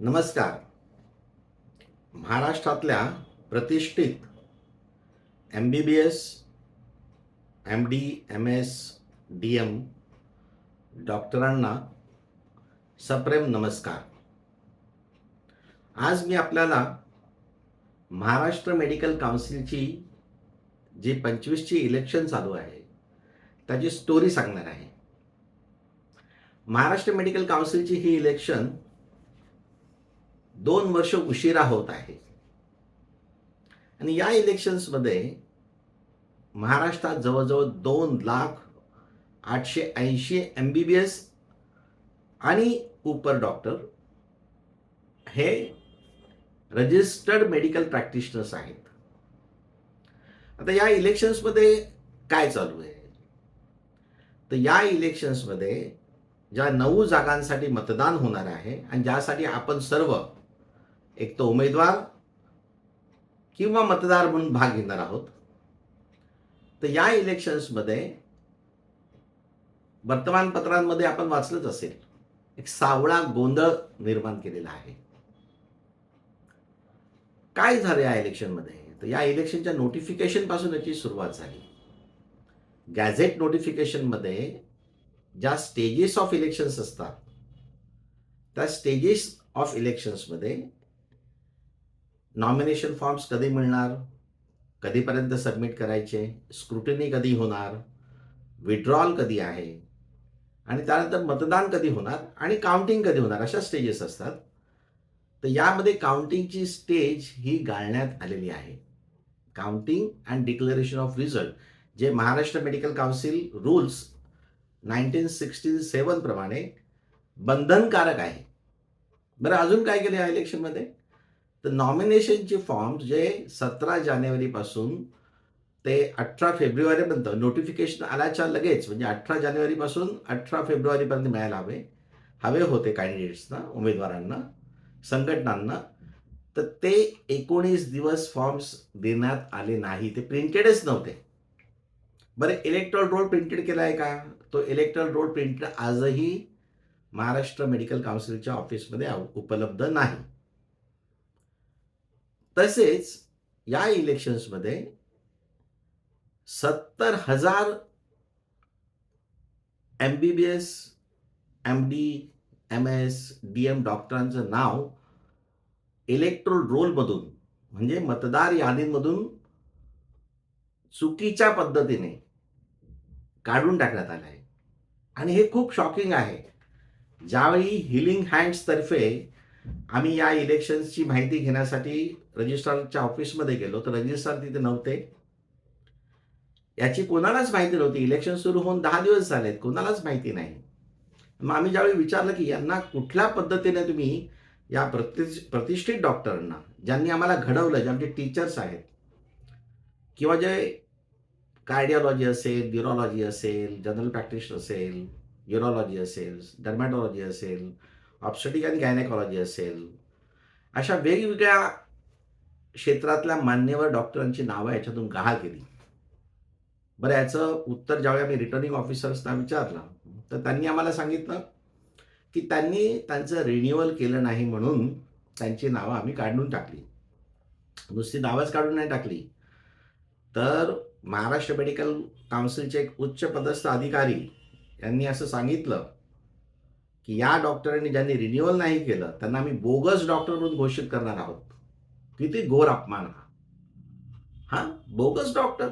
नमस्कार. महाराष्ट्रातल्या प्रतिष्ठित MBBS, MD, MS, DM डॉक्टरांना सप्रेम नमस्कार. आज मी आपल्याला महाराष्ट्र मेडिकल काउन्सिलची जी 25ची इलेक्शन चालू आहे, त्याची स्टोरी सांगणार आहे. महाराष्ट्र मेडिकल काउन्सिलची ही इलेक्शन 2 वर्ष उशिरा होत आहे. आणि या इलेक्शन्समध्ये महाराष्ट्रात जवळजवळ 2,08,80 MBBS आणि उपर डॉक्टर हे रजिस्टर्ड मेडिकल प्रॅक्टिशनर्स आहेत. आता या इलेक्शन्समध्ये काय चालू आहे? तर या इलेक्शन्समध्ये ज्या 9 जागांसाठी मतदान होणार आहे आणि ज्यासाठी आपण सर्व एक तर उमेदवार किंवा मतदार म्हणून भाग घेणार आहोत. तर या इलेक्शन्समध्ये वर्तमानपत्रांमध्ये आपण वाचलंच असेल, एक सावळा गोंधळ निर्माण केलेला आहे. काय झालं या इलेक्शनमध्ये? तर या इलेक्शनच्या नोटिफिकेशन पासून याची सुरुवात झाली. गॅझेट नोटिफिकेशनमध्ये ज्या स्टेजेस ऑफ इलेक्शन्स असतात, त्या स्टेजेस ऑफ इलेक्शन्समध्ये नॉमिनेशन फॉर्म्स कधी मिळणार, कधीपर्यंत सबमिट करायचे, स्क्रुटिनी कधी होणार, विड्रॉल कधी आहे आणि त्यानंतर मतदान कधी होणार आणि काउंटिंग कधी होणार, अशा स्टेजेस असतात. तर यामध्ये काउंटिंगची स्टेज ही गाळण्यात आलेली आहे. Counting and declaration of result जे महाराष्ट्र मेडिकल काउन्सिल रूल्स 1967 प्रमाणे बंधनकारक आहे. बरं, अजून काय केलं या इलेक्शनमध्ये? तर नॉमिनेशनचे फॉर्म्स जे 17 जानेवारीपासून ते 18 फेब्रुवारीपर्यंत नोटिफिकेशन आल्याच्या लगेच, म्हणजे 18 जानेवारीपासून 18 फेब्रुवारीपर्यंत मिळायला हवे होते कॅन्डिडेट्सना, उमेदवारांना, संघटनांना. तर ते 19 दिवस फॉर्म्स देण्यात आले नाही. ते प्रिंटेडच नव्हते. बरं, इलेक्टोरल रोल प्रिंटेड केला आहे का? तो इलेक्टोरल रोल प्रिंटेड आजही महाराष्ट्र मेडिकल काउन्सिलच्या ऑफिसमध्ये उपलब्ध नाही. तसेच या इलेक्शन्समध्ये 70,000 MBBS, MD, MS, DM डॉक्टरांचं नाव इलेक्टोरल रोलमधून, म्हणजे मतदार यादीमधून चुकीच्या पद्धतीने काढून टाकण्यात आलं आहे. आणि हे खूप शॉकिंग आहे. ज्यावेळी हिलिंग हँड्स तर्फे आम्ही या इलेक्शन्सची माहिती घेण्यासाठी रजिस्ट्रारच्या ऑफिसमध्ये गेलो, तर रजिस्ट्रार तिथे नव्हते. याची कोणालाच माहिती नव्हती. इलेक्शन सुरू होऊन 10 दिवस झालेत, कोणालाच माहिती नाही. मग आम्ही ज्यावेळी विचारलं की यांना कुठल्या पद्धतीने तुम्ही या प्रतिष्ठित डॉक्टरांना, ज्यांनी आम्हाला घडवलं, जे आमचे टीचर्स आहेत, किंवा जे कार्डिओलॉजी असेल, न्यूरोलॉजी असेल, जनरल प्रॅक्टिशनर असेल, यूरोलॉजी असेल, डर्मॅटॉलॉजी असेल, ऑब्स्टेटिक आणि गायनेकॉलॉजी असेल, अशा वेगवेगळ्या क्षेत्रातल्या मान्यवर डॉक्टरांची नावं याच्यातून गहाळ केली. बरं, याचं उत्तर ज्यावेळी आम्ही रिटर्निंग ऑफिसर्सना विचारलं, तर त्यांनी आम्हाला सांगितलं की त्यांनी त्यांचं रिन्युअल केलं नाही म्हणून त्यांची नावं आम्ही काढून टाकली. नुसती नावच काढून नाही टाकली, तर महाराष्ट्र मेडिकल काउन्सिलचे एक उच्च पदस्थ अधिकारी यांनी असं सांगितलं की या डॉक्टरांनी ज्यांनी रिन्युअल नाही केलं त्यांना आम्ही बोगस डॉक्टर म्हणून घोषित करणार आहोत. किती घोर अपमान हा! हा बोगस डॉक्टर!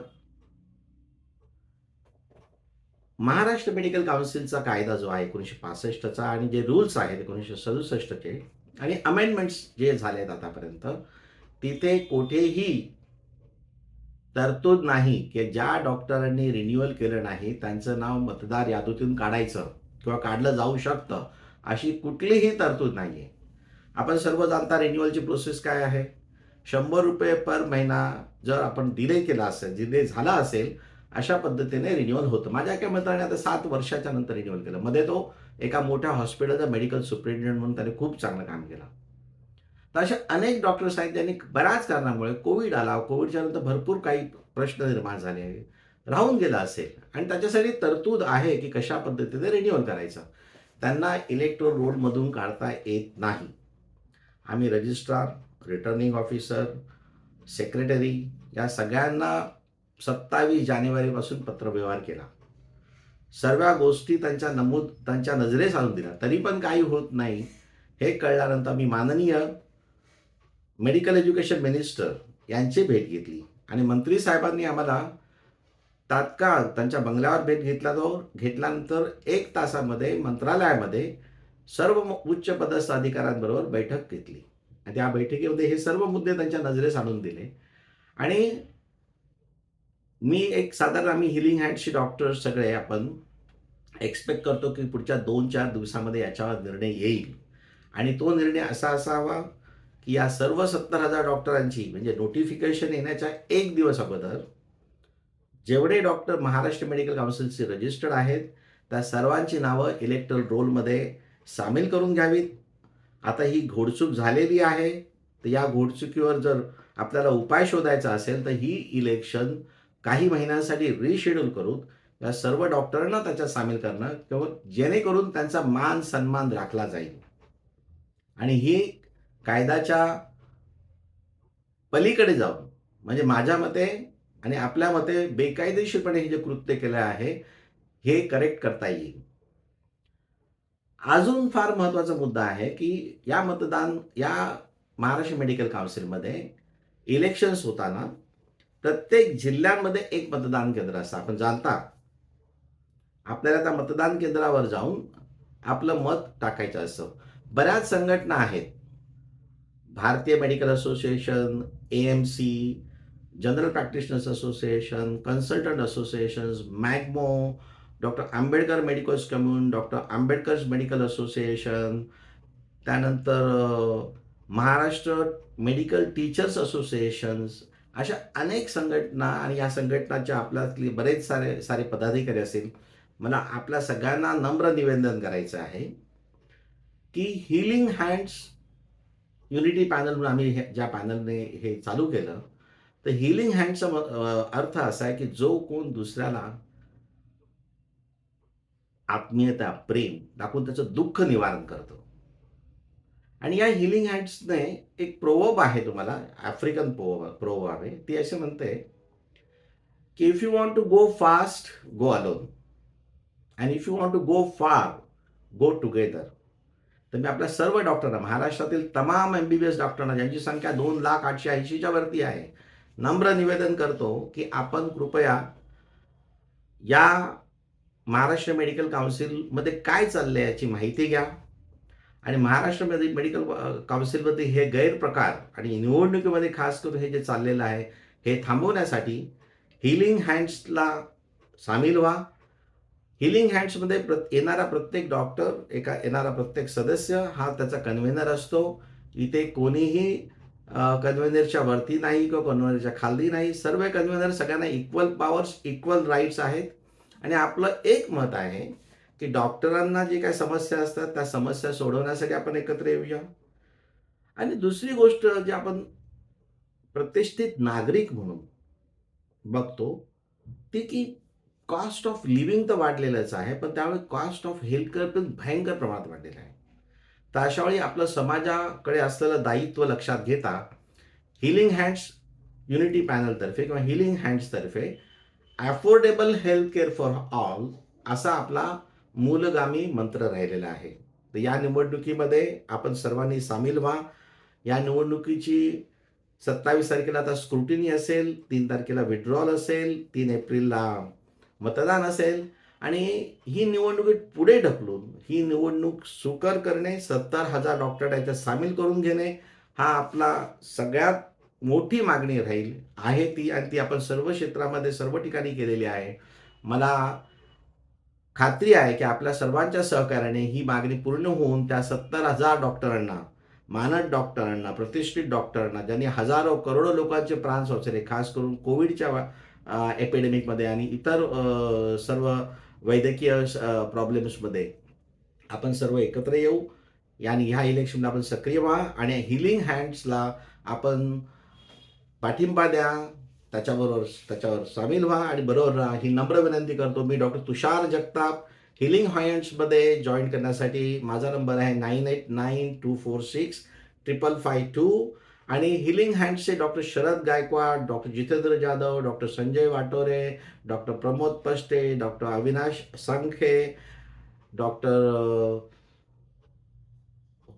महाराष्ट्र मेडिकल काउन्सिलचा कायदा जो आहे 1965चा आणि जे रूल्स आहेत 1967चे आणि अमेंडमेंट्स जे झाले आहेत आतापर्यंत, तिथे कुठेही तरतूद नाही की ज्या डॉक्टरांनी रिन्युअल केलं नाही त्यांचं नाव मतदार यादीतून काढायचं किंवा काढलं जाऊ शकतं, अशी कुठलीही तरतूद नाही आहे. आपण सर्व जाणता रिन्युअलची प्रोसेस काय आहे. ₹100 पर महिना जर आपण डिले केला असेल, डिले झाला असेल, अशा पद्धतीने रिन्युअल होतं. माझ्या एका मित्राने आता 7 वर्षाच्या नंतर रिन्युअल केलं. मध्ये तो एका मोठ्या हॉस्पिटलचा मेडिकल सुपरिन्टेंडंट म्हणून त्याने खूप चांगलं काम केलं. तर असे अनेक डॉक्टर्स आहेत ज्यांनी बऱ्याच कारणामुळे, कोविड आला, कोविडच्या नंतर भरपूर काही प्रश्न निर्माण झाले, राहून गेला असेल आणि त्याच्यासाठी तरतूद आहे की कशा पद्धतीने रिन्युअल करायचं. त्यांना इलेक्टोरल रोलमधून काढता येत नाही. आम्ही रजिस्ट्रार, रिटर्निंग ऑफिसर, सेक्रेटरी या सगळ्यांना 27 जानेवारीपासून पत्रव्यवहार केला. सर्व गोष्टी त्यांच्या नजरेस आणून दिल्या. तरी पण काही होत नाही हे कळल्यानंतर मी माननीय मेडिकल एज्युकेशन मिनिस्टर यांची भेट घेतली आणि मंत्री साहेबांनी आम्हाला तात्काळ त्यांच्या बंगल्यावर भेट घेतल्यानंतर 1 तासामध्ये मंत्रालयामध्ये सर्व उच्च पदस्थ अधिकाऱ्यांबरोबर बैठक घेतली आणि त्या बैठकीमध्ये हे सर्व मुद्दे त्यांच्या नजरेस आणून दिले आणि साधारण आम्ही हिलिंग हँड्सचे डॉक्टर सगळे आपण एक्सपेक्ट करतो की पुढच्या 2-4 दिवसामध्ये याच्यावर निर्णय येईल आणि तो निर्णय असा असावा की या सर्व 70,000 डॉक्टरांची म्हणजे नोटिफिकेशन येण्याच्या 1 दिवस अगोदर जेवढे डॉक्टर महाराष्ट्र मेडिकल काउन्सिलचे रजिस्टर्ड आहेत त्या सर्वांची नावं इलेक्टरल रोलमध्ये सामील करून घ्यावीत. आता ही घोडचूक झालेली आहे, तर या घोडचुकीवर जर आपल्याला उपाय शोधायचा असेल तर ही इलेक्शन काही महिन्यांसाठी रिशेड्यूल करून या सर्व डॉक्टरांना त्याच्यात सामील करणं किंवा जेणेकरून त्यांचा मान सन्मान राखला जाईल आणि ही कायद्याच्या पलीकडे जाऊन म्हणजे माझ्या मते आणि आपल्या मते बेकायदेशीरपणे हे जे कृत्य केलं आहे हे करेक्ट करता येईल. अजून फार महत्त्वाचा मुद्दा आहे की या महाराष्ट्र मेडिकल काउन्सिलमध्ये इलेक्शन्स होताना प्रत्येक जिल्ह्यांमध्ये एक मतदान केंद्र असतं. आपण जाणता आपल्याला त्या मतदान केंद्रावर जाऊन आपलं मत टाकायचं असतं. बऱ्याच संघटना आहेत. भारतीय medical association, AMC, general practitioners association, consultant associations, मॅग्मो, डॉक्टर आंबेडकर मेडिकल्स कम्युन, डॉक्टर आंबेडकर मेडिकल असोसिएशन, त्यानंतर महाराष्ट्र मेडिकल टीचर्स असोसिएशन्स, अशा अनेक संघटना आणि या संघटनाच्या आपल्यातले बरेच सारे पदाधिकारी असतील. मला आपल्या सगळ्यांना नम्र निवेदन करायचं आहे की हीलिंग हँड्स युनिटी पॅनल म्हणून आम्ही ज्या पॅनलने हे चालू केलं, तर हीलिंग हँडचा अर्थ असा आहे की जो कोण दुसऱ्याला आत्मीयता, प्रेम दाखवून त्याचं दुःख निवारण करतो. आणि या हीलिंग हँड्सने एक प्रोवर्ब आहे, तुम्हाला आफ्रिकन प्रोवर्ब आहे. ती असे म्हणते की if you want to go fast, go alone, and if you want to go far, go together. तर मी आपल्या सर्व डॉक्टरांना, महाराष्ट्रातील तमाम MBBS डॉक्टरांना, ज्यांची संख्या 2,880,000च्या वरती आहे, नम्र निवेदन करतो की आपण कृपया या महाराष्ट्र मेडिकल काउन्सिलमध्ये काय चाललंय याची माहिती घ्या आणि महाराष्ट्र मेडिकल काउन्सिलमध्ये हे गैरप्रकार आणि निवडणुकीमध्ये खास करून हे जे चाललेलं आहे हे थांबवण्यासाठी हीलिंग हँड्सला सामील व्हा. हीलिंग हँड्समध्ये येणारा प्रत्येक डॉक्टर, येणारा प्रत्येक सदस्य हा त्याचा कन्व्हेनर असतो. इथे कोणीही कन्व्हेनरच्या वरती नाही किंवा कन्व्हेनरच्या खाली नाही. सर्व कन्व्हेनर सगळ्यांना इक्वल पॉवर्स, इक्वल राईट्स आहेत आणि आपलं एक मत आहे की डॉक्टरांना जे काही समस्या असतात त्या समस्या सोडवण्यासाठी आपण एकत्र येऊया. आणि दुसरी गोष्ट जी आपण प्रतिष्ठित नागरिक म्हणून बघतो ती की कॉस्ट ऑफ लिव्हिंग तर वाढलेलंच आहे, पण त्यामुळे कॉस्ट ऑफ हेल्थकेअर पण भयंकर प्रमाणात वाढलेलं आहे. तर अशावेळी आपलं समाजाकडे असलेलं दायित्व लक्षात घेता हीलिंग हँड्स युनिटी पॅनलतर्फे किंवा हीलिंग हँड्सतर्फे affordable health care for all असा आपला मूलगामी मंत्र राहिलेला आहे. तर या निवडणुकीमध्ये आपण सर्वांनी सामील व्हा. या निवडणुकीची 27 तारखेला आता स्क्रुटिनी असेल, 3 तारखेला विड्रॉल असेल, 3 एप्रिलला मतदान असेल आणि ही निवडणूक पुढे ढकलून ही निवडणूक सुकर करणे, 70,000 डॉक्टर याच्यात सामील करून घेणे हा आपला सगळ्यात मोठी मागणी राहील आहे ती, आणि ती आपण सर्व क्षेत्रामध्ये सर्व ठिकाणी केलेली आहे. मला खात्री आहे की आपल्या सर्वांच्या सहकार्याने ही मागणी पूर्ण होऊन त्या 70,000 डॉक्टरांना, मानद डॉक्टरांना, प्रतिष्ठित डॉक्टरांना, ज्यांनी हजारो करोडो लोकांचे प्राण वाचवले, खास करून कोविडच्या एपिडेमिकमध्ये आणि इतर सर्व वैद्यकीय प्रॉब्लेम्समध्ये आपण सर्व एकत्र येऊ आणि ह्या इलेक्शनला आपण सक्रिय व्हा आणि हीलिंग हँड्सला आपण पाठिंबा द्या, त्याच्यावर सामील व्हा आणि बरोबर राहा ही नम्र विनंती करतो. मी डॉक्टर तुषार जगताप. हीलिंग हँड्समध्ये जॉईन करण्यासाठी माझा नंबर आहे 989246 5552 आणि हिलिंग हँड्सचे doctor Sharad Gaikwad, doctor Jitendra Jadhav, doctor Sanjay Watore, doctor Pramod Pashte, doctor Avinash Sankhe, doctor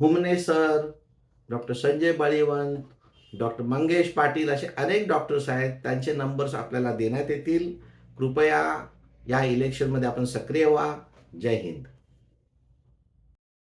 Humne sir, doctor Sanjay Baliwant, doctor Mangesh Patil असे अनेक डॉक्टर्स आहेत. त्यांचे नंबर्स आपल्याला देण्यात येतील. कृपया या इलेक्शनमध्ये आपण सक्रिय व्हा. जय हिंद.